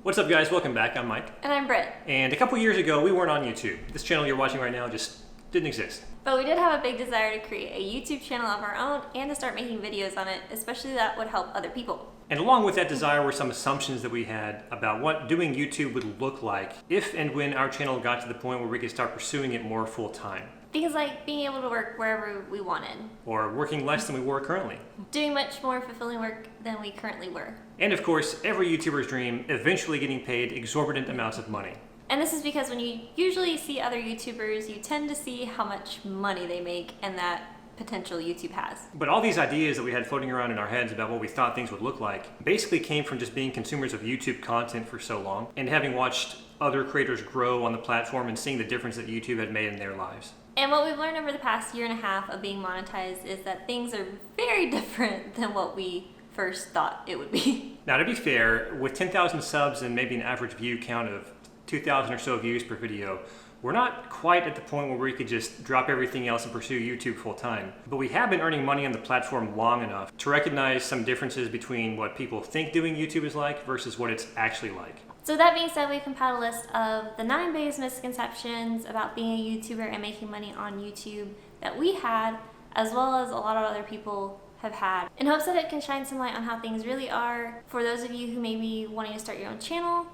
What's up guys, welcome back. I'm Mike. And I'm Brit. And a couple years ago, we weren't on YouTube. This channel you're watching right now just didn't exist. But we did have a big desire to create a YouTube channel of our own and to start making videos on it, especially that would help other people. And along with that desire were some assumptions that we had about what doing YouTube would look like if and when our channel got to the point where we could start pursuing it more full time. Because being able to work wherever we wanted. Or working less than we were currently. Doing much more fulfilling work than we currently were. And of course, every YouTuber's dream, eventually getting paid exorbitant amounts of money. And this is because when you usually see other YouTubers, you tend to see how much money they make and that potential YouTube has. But all these ideas that we had floating around in our heads about what we thought things would look like basically came from just being consumers of YouTube content for so long and having watched other creators grow on the platform and seeing the difference that YouTube had made in their lives. And what we've learned over the past year and a half of being monetized is that things are very different than what we first thought it would be. Now to be fair, with 10,000 subs and maybe an average view count of 2,000 or so views per video, we're not quite at the point where we could just drop everything else and pursue YouTube full time. But we have been earning money on the platform long enough to recognize some differences between what people think doing YouTube is like versus what it's actually like. So that being said, we compiled a list of the 9 biggest misconceptions about being a YouTuber and making money on YouTube that we had, as well as a lot of other people have had, in hopes that it can shine some light on how things really are for those of you who may be wanting to start your own channel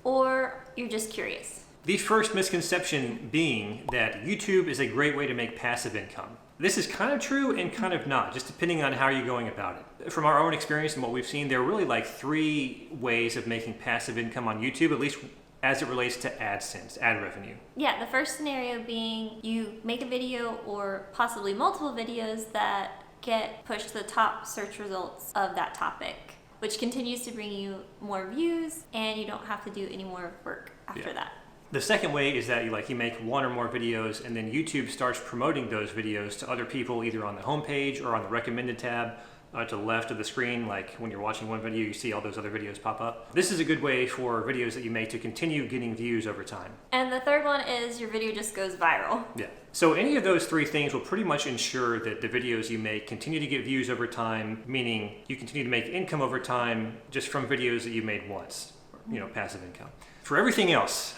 or you're just curious. The first misconception being that YouTube is a great way to make passive income. This is kind of true and kind of not, just depending on how you're going about it. From our own experience and what we've seen, there are really like 3 ways of making passive income on YouTube, at least as it relates to AdSense, ad revenue. Yeah, the first scenario being you make a video or possibly multiple videos that get pushed to the top search results of that topic, which continues to bring you more views and you don't have to do any more work after that. The second way is that you make 1 or more videos and then YouTube starts promoting those videos to other people either on the homepage or on the recommended tab to the left of the screen. Like when you're watching one video, you see all those other videos pop up. This is a good way for videos that you make to continue getting views over time. And the third one is your video just goes viral. Yeah. So any of those 3 things will pretty much ensure that the videos you make continue to get views over time, meaning you continue to make income over time just from videos that you made once, passive income. For everything else,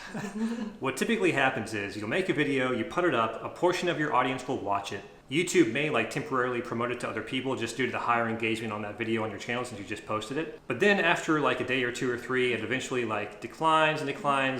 what typically happens is you'll make a video, you put it up, a portion of your audience will watch it. YouTube may temporarily promote it to other people just due to the higher engagement on that video on your channel since you just posted it. But then after a day or 2 or 3, it eventually declines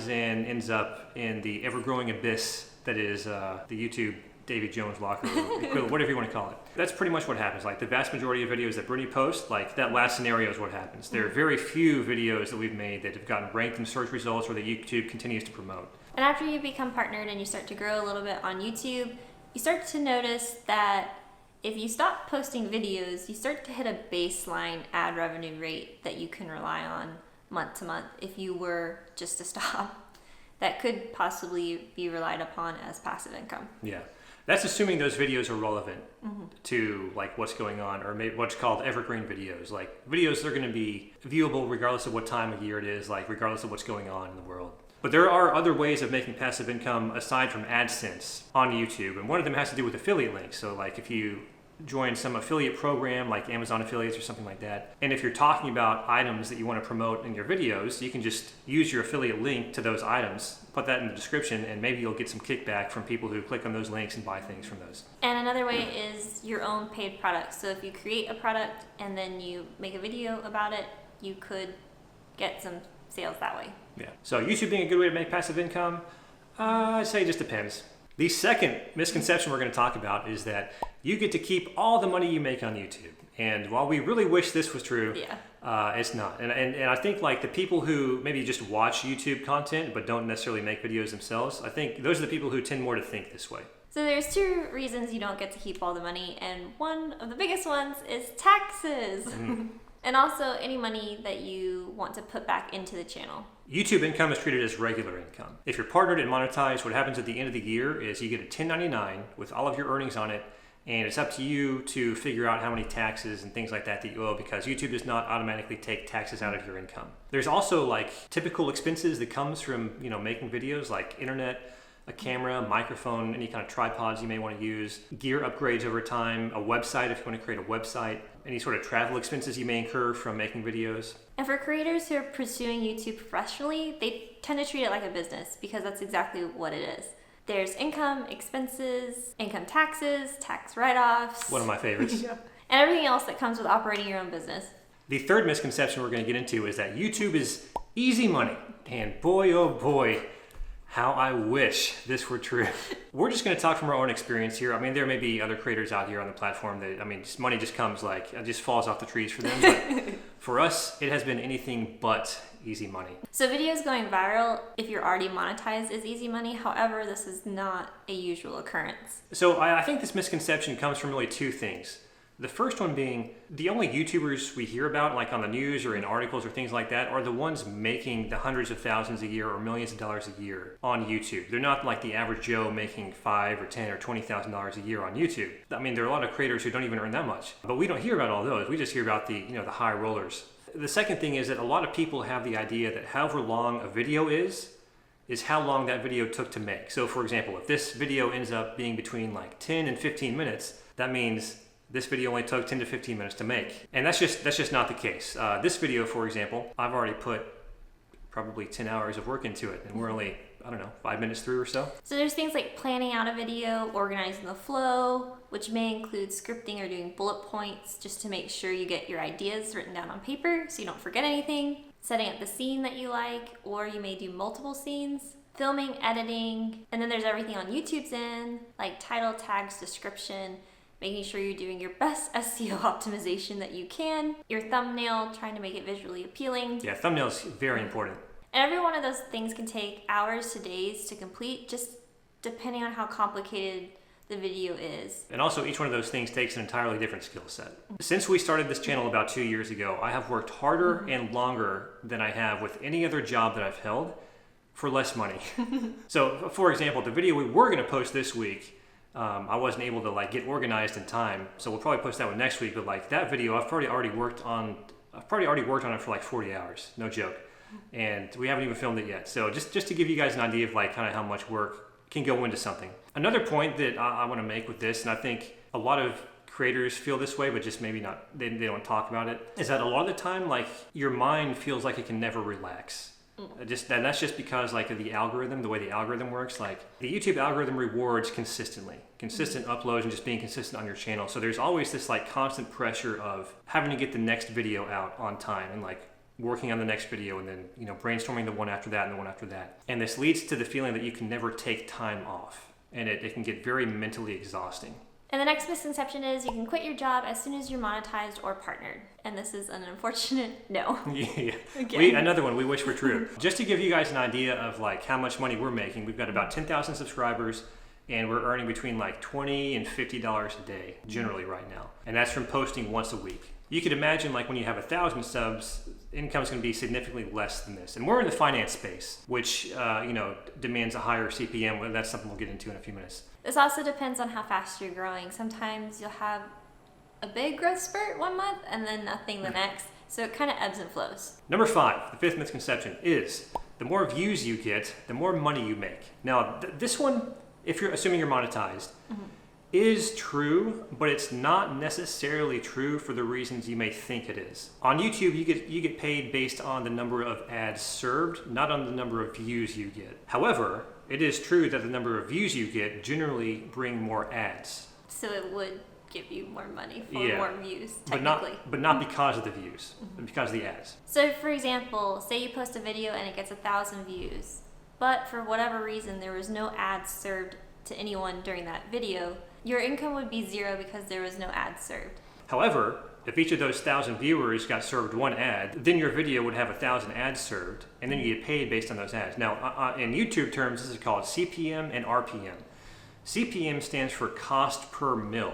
and ends up in the ever-growing abyss that is the YouTube Davy Jones locker, whatever you want to call it. That's pretty much what happens. The vast majority of videos that Brittany posts, that last scenario is what happens. There are very few videos that we've made that have gotten ranked in search results or that YouTube continues to promote. And after you become partnered and you start to grow a little bit on YouTube, you start to notice that if you stop posting videos, you start to hit a baseline ad revenue rate that you can rely on month to month if you were just to stop. That could possibly be relied upon as passive income. Yeah. That's assuming those videos are relevant to what's going on, or maybe what's called evergreen videos. Videos that are going to be viewable regardless of what time of year it is, regardless of what's going on in the world. But there are other ways of making passive income aside from AdSense on YouTube, and one of them has to do with affiliate links. So if you join some affiliate program like Amazon affiliates or something like that, and if you're talking about items that you want to promote in your videos, you can just use your affiliate link to those items, put that in the description, and maybe you'll get some kickback from people who click on those links and buy things from those. And another way is your own paid product. So if you create a product and then you make a video about it, you could get some sales that way. Yeah. So YouTube being a good way to make passive income, I'd say it just depends. The second misconception we're going to talk about is that you get to keep all the money you make on YouTube. And while we really wish this was true, it's not. And I think the people who maybe just watch YouTube content but don't necessarily make videos themselves, I think those are the people who tend more to think this way. So there's 2 reasons you don't get to keep all the money, and one of the biggest ones is taxes. And also any money that you want to put back into the channel. YouTube income is treated as regular income. If you're partnered and monetized, what happens at the end of the year is you get a 1099 with all of your earnings on it, and it's up to you to figure out how many taxes and things like that you owe, because YouTube does not automatically take taxes out of your income. There's also typical expenses that comes from making videos, like internet, a camera, a microphone, any kind of tripods you may want to use, gear upgrades over time, a website if you want to create a website. any sort of travel expenses you may incur from making videos. And for creators who are pursuing YouTube professionally, they tend to treat it like a business because that's exactly what it is. There's income, expenses, income taxes, tax write-offs. One of my favorites. And everything else that comes with operating your own business. The third misconception we're going to get into is that YouTube is easy money. And boy, oh boy, how I wish this were true. We're just going to talk from our own experience here. I mean, there may be other creators out here on the platform that, I mean, money just comes like, it just falls off the trees for them. But for us, it has been anything but easy money. So videos going viral, if you're already monetized, is easy money. However, this is not a usual occurrence. So I think this misconception comes from really two things. The first one being the only YouTubers we hear about, like on the news or in articles or things like that, are the ones making the hundreds of thousands a year or millions of dollars a year on YouTube. They're not like the average Joe making $5,000 or $10,000 or $20,000 a year on YouTube. I mean, there are a lot of creators who don't even earn that much, but we don't hear about all those. We just hear about the high rollers. The second thing is that a lot of people have the idea that however long a video is how long that video took to make. So for example, if this video ends up being between like 10 and 15 minutes, that means this video only took 10 to 15 minutes to make. And that's just not the case. This video, for example, I've already put probably 10 hours of work into it, and we're only, 5 minutes through or so. So there's things like planning out a video, organizing the flow, which may include scripting or doing bullet points just to make sure you get your ideas written down on paper so you don't forget anything, setting up the scene that you like, or you may do multiple scenes, filming, editing, and then there's everything on YouTube's end, like title, tags, description, making sure you're doing your best SEO optimization that you can, your thumbnail, trying to make it visually appealing. Yeah, thumbnail's very important. And every one of those things can take hours to days to complete, just depending on how complicated the video is. And also each one of those things takes an entirely different skill set. Since we started this channel about 2 years ago, I have worked harder and longer than I have with any other job that I've held for less money. So for example, the video we were gonna post this week, I wasn't able to get organized in time, so we'll probably post that one next week. But that video, I've probably already worked on it for 40 hours, no joke, and we haven't even filmed it yet. So just to give you guys an idea of kind of how much work can go into something. Another point that I want to make with this, and I think a lot of creators feel this way, but just maybe not, they don't talk about it, is that a lot of the time, your mind feels like it can never relax. That's just because of the algorithm, the way the algorithm works. The YouTube algorithm rewards consistent uploads and just being consistent on your channel. So there's always this constant pressure of having to get the next video out on time and working on the next video and then brainstorming the one after that and the one after that. And this leads to the feeling that you can never take time off, and it can get very mentally exhausting. And the next misconception is you can quit your job as soon as you're monetized or partnered. And this is an unfortunate no. Yeah. Another one we wish were true. Just to give you guys an idea of how much money we're making, we've got about 10,000 subscribers and we're earning between $20 and $50 a day generally right now. And that's from posting once a week. You could imagine when you have 1,000 subs, income's going to be significantly less than this. And we're in the finance space, which demands a higher CPM. That's something we'll get into in a few minutes. This also depends on how fast you're growing. Sometimes you'll have a big growth spurt one month and then nothing the next. So it kind of ebbs and flows. Number 5, the fifth misconception is the more views you get, the more money you make. Now, this one, if you're assuming you're monetized, is true, but it's not necessarily true for the reasons you may think it is. On YouTube, you get paid based on the number of ads served, not on the number of views you get. However, it is true that the number of views you get generally bring more ads. So it would give you more money for more views, technically. But not because of the views, but because of the ads. So for example, say you post a video and it gets 1,000 views, but for whatever reason there was no ads served to anyone during that video, your income would be 0 because there was no ads served. However, if each of those 1,000 viewers got served one ad, then your video would have 1,000 ads served, and then you get paid based on those ads. Now, in YouTube terms, this is called CPM and RPM. CPM stands for cost per mil,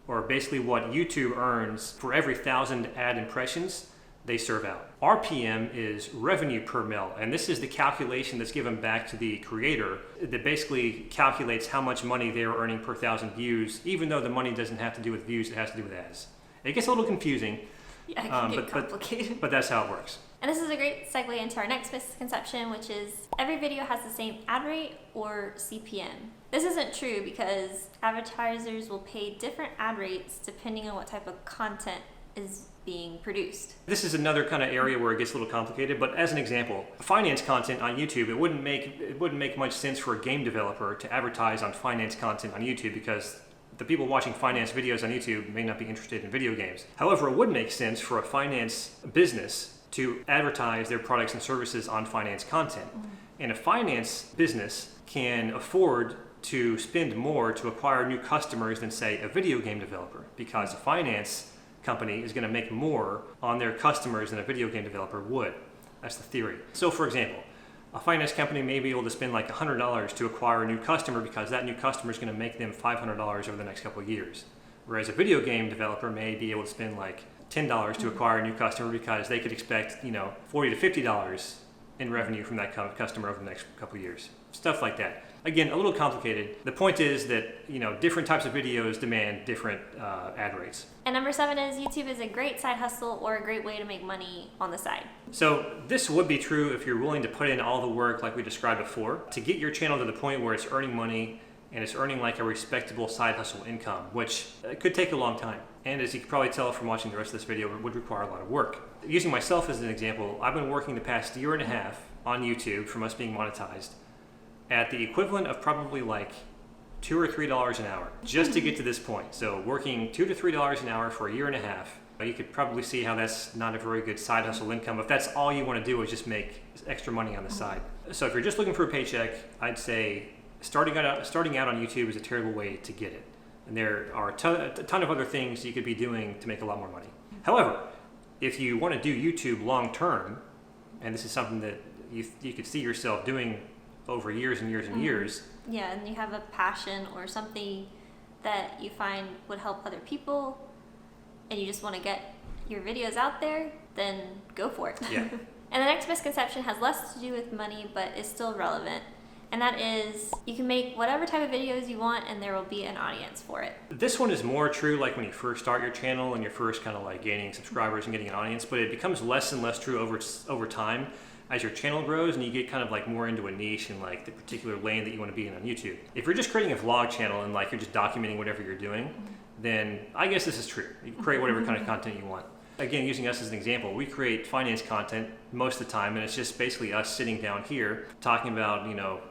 or basically what YouTube earns for every 1,000 ad impressions they serve out. RPM is revenue per mil, and this is the calculation that's given back to the creator that basically calculates how much money they are earning per 1,000 views, even though the money doesn't have to do with views, it has to do with ads. It gets a little confusing. Yeah, it can get complicated. But that's how it works. And this is a great segue into our next misconception, which is every video has the same ad rate or CPM. This isn't true because advertisers will pay different ad rates depending on what type of content is being produced. This is another kind of area where it gets a little complicated, but as an example, finance content on YouTube, it wouldn't make much sense for a game developer to advertise on finance content on YouTube because the people watching finance videos on YouTube may not be interested in video games. However, it would make sense for a finance business to advertise their products and services on finance content. And a finance business can afford to spend more to acquire new customers than, say, a video game developer, because a finance company is going to make more on their customers than a video game developer would. That's the theory. So for example, a finance company may be able to spend like $100 to acquire a new customer because that new customer is going to make them $500 over the next couple of years. Whereas a video game developer may be able to spend like $10 to acquire a new customer because they could expect, $40 to $50 in revenue from that customer over the next couple of years. Stuff like that. Again, a little complicated. The point is that, different types of videos demand different ad rates. And number 7 is YouTube is a great side hustle or a great way to make money on the side. So this would be true if you're willing to put in all the work like we described before to get your channel to the point where it's earning money and it's earning like a respectable side hustle income, which could take a long time. And as you can probably tell from watching the rest of this video, it would require a lot of work. Using myself as an example, I've been working the past year and a half on YouTube from us being monetized at the equivalent of probably like $2 or $3 an hour just to get to this point. So working $2 to $3 an hour for a year and a half, you could probably see how that's not a very good side hustle income if that's all you want to do is just make extra money on the side. So if you're just looking for a paycheck, I'd say starting out on YouTube is a terrible way to get it. And there are a ton of other things you could be doing to make a lot more money. However, if you want to do YouTube long term, and this is something that you could see yourself doing over years and years and years. Yeah, and you have a passion or something that you find would help other people, and you just want to get your videos out there, then go for it. Yeah. And the next misconception has less to do with money, but is still relevant. And that is, you can make whatever type of videos you want and there will be an audience for it. This one is more true like when you first start your channel and you're first kind of like gaining subscribers and getting an audience, but it becomes less and less true over time as your channel grows and you get kind of like more into a niche and like the particular lane that you want to be in on YouTube. If you're just creating a vlog channel and like you're just documenting whatever you're doing, then I guess this is true. You can create whatever kind of content you want. Again, using us as an example, we create finance content most of the time, and it's just basically us sitting down here talking about,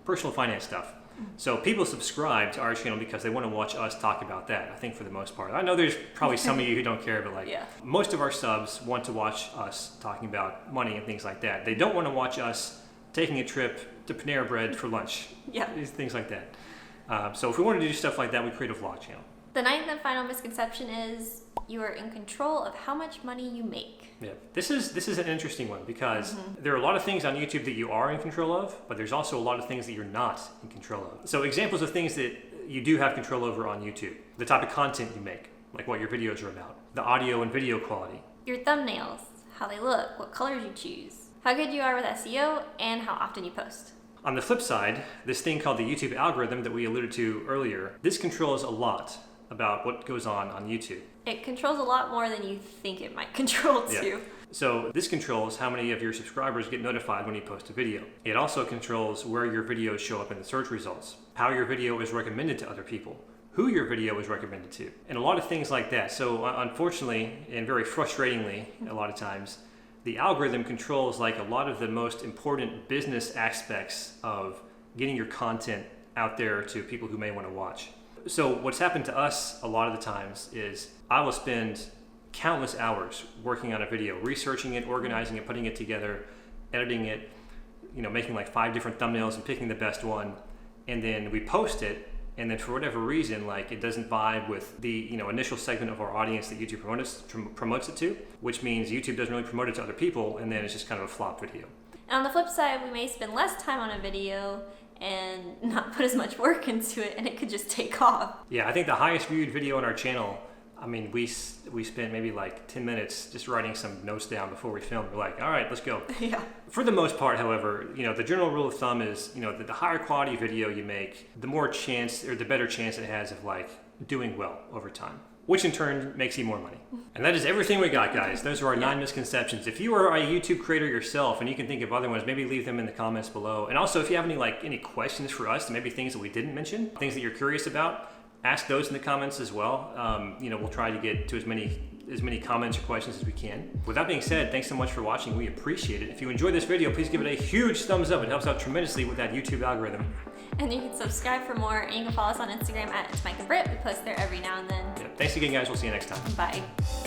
personal finance stuff. So people subscribe to our channel because they want to watch us talk about that, I think, for the most part. I know there's probably some of you who don't care, but most of our subs want to watch us talking about money and things like that. They don't want to watch us taking a trip to Panera Bread for lunch. Yeah. Things like that. So if we want to do stuff like that, we create a vlog channel. The 9th and final misconception is you are in control of how much money you make. Yeah, this is an interesting one because there are a lot of things on YouTube that you are in control of, but there's also a lot of things that you're not in control of. So examples of things that you do have control over on YouTube: the type of content you make, like what your videos are about, the audio and video quality, your thumbnails, how they look, what colors you choose, how good you are with SEO, and how often you post. On the flip side, this thing called the YouTube algorithm that we alluded to earlier, this controls a lot about what goes on YouTube. It controls a lot more than you think it might control too. Yeah. So this controls how many of your subscribers get notified when you post a video. It also controls where your videos show up in the search results, how your video is recommended to other people, who your video is recommended to, and a lot of things like that. So unfortunately, and very frustratingly a lot of times, the algorithm controls like a lot of the most important business aspects of getting your content out there to people who may want to watch. So what's happened to us a lot of the times is I will spend countless hours working on a video, researching it, organizing it, putting it together, editing it, making like 5 different thumbnails and picking the best one. And then we post it, and then for whatever reason, like it doesn't vibe with the initial segment of our audience that YouTube promotes it to, which means YouTube doesn't really promote it to other people, and then it's just kind of a flop video. And on the flip side, we may spend less time on a video and not put as much work into it, and it could just take off. Yeah, I think the highest viewed video on our channel, we spent maybe like 10 minutes just writing some notes down before we filmed. We're like, all right, let's go. Yeah. For the most part, however, the general rule of thumb is, the higher quality video you make, the more chance or the better chance it has of like doing well over time, which in turn makes you more money. And that is everything we got, guys. Those are our 9 misconceptions. If you are a YouTube creator yourself and you can think of other ones, maybe leave them in the comments below. And also, if you have any questions for us, maybe things that we didn't mention, things that you're curious about, ask those in the comments as well. We'll try to get to as many as many comments or questions as we can. With that being said, thanks so much for watching. We appreciate it. If you enjoyed this video, please give it a huge thumbs up. It helps out tremendously with that YouTube algorithm. And you can subscribe for more, and you can follow us on Instagram at It's Mike and Brit. We post there every now and then. Yeah, thanks again, guys. We'll see you next time. Bye.